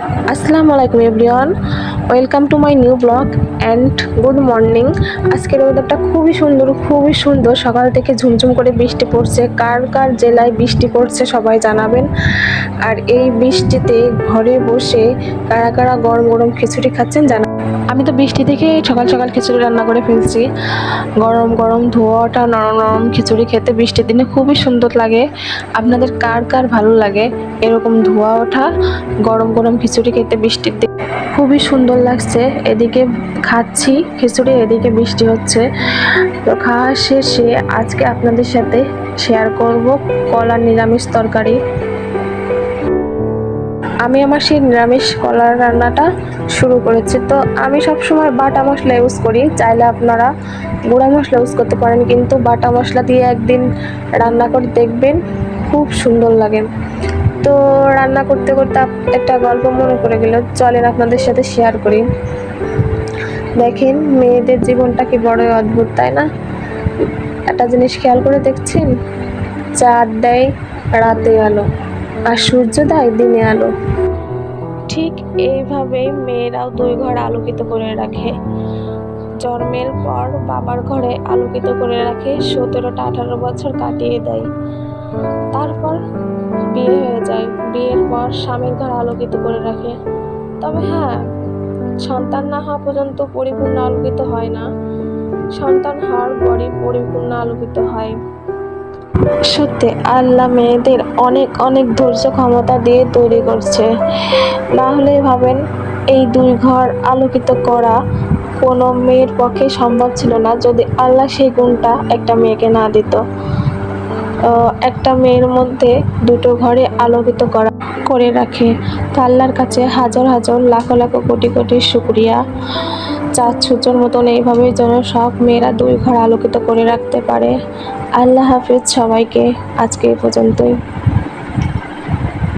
আসসালামু আলাইকুম everyone, welcome to my new blog and good morning. আজকের ওয়েদারটা খুবই সুন্দর। সকাল থেকে ঝুমঝুম করে বৃষ্টি পড়ছে। কার কার জেলায় বৃষ্টি পড়ছে সবাই জানাবেন। আর এই বৃষ্টিতে ঘরে বসে কারা কারা গরম গরম খিচুড়ি খাচ্ছেন জানাবেন। আমি তো বৃষ্টি থেকে সকাল সকাল খিচুড়ি রান্না করে ফেলছি। গরম গরম ধোয়াটা নরম নরম খিচুড়ি খেতে বৃষ্টির দিনে খুবই সুন্দর লাগে। আপনাদের কার কার ভালো লাগে এরকম ধোয়া ওঠা গরম গরম খিচুড়ি খেতে বৃষ্টির দিনে? খুবই সুন্দর লাগছে। এদিকে খাচ্ছি খিচুড়ি, এদিকে বৃষ্টি হচ্ছে। তো খাওয়া শেষে আজকে আপনাদের সাথে শেয়ার করব কলার নিরামিষ তরকারি। আমি আমার সেই নিরামিষ কলার রান্নাটা শুরু করেছি। তো আমি সবসময় বাটা মশলা ইউজ করি, চাইলে আপনারা গুঁড়া মশলা ইউজ করতে পারেন, কিন্তু বাটা মশলা দিয়ে একদিন রান্না করে দেখবেন, খুব সুন্দর লাগে। তো রান্না করতে করতে একটা গল্প মনে পড়ে গেল, চলেন আপনাদের সাথে শেয়ার করি। দেখেন মেয়েদের জীবনটা কি বড়ই অদ্ভুত, তাই না? একটা জিনিস খেয়াল করে দেখছেন, চাঁদ দেয় রাতে আলো আর সূর্য দেয় দিনে আলো। ঠিক এইভাবেই মেয়েরাও দুই ঘর আলোকিত করে রাখে। জন্মের পর বাবার ঘরে আলোকিত করে রাখে, 17টা 18 বছর কাটিয়ে দেয়। তারপর বিয়ে হয়ে যায়, বিয়ের পর স্বামীর ঘর আলোকিত করে রাখে। তবে হ্যাঁ, সন্তান না হওয়া পর্যন্ত পরিপূর্ণ আলোকিত হয় না, সন্তান হওয়ার পরই পরিপূর্ণ আলোকিত হয়। সত্যি আল্লাহ মেয়েদের অনেক অনেক ধৈর্য ক্ষমতা দিয়ে তৈরি করছে। না হলে ভাবেন, এই দুই ঘর আলোকিত করা কোনো মেয়ের পক্ষে সম্ভব ছিল না যদি আল্লাহ সেই গুণটা একটা মেয়েকে না দিত। একটা মেয়ের মধ্যে দুটো ঘরে আলোকিত করে রাখে। তো আল্লাহর কাছে হাজার হাজার লাখো লাখো কোটি কোটি শুকরিয়া। চাঁদ সূর্যের মতন এইভাবে যেন সব মেয়েরা দুই ঘর আলোকিত করে রাখতে পারে। আল্লাহ হাফেজ সবাইকে, আজকে এই পর্যন্তই।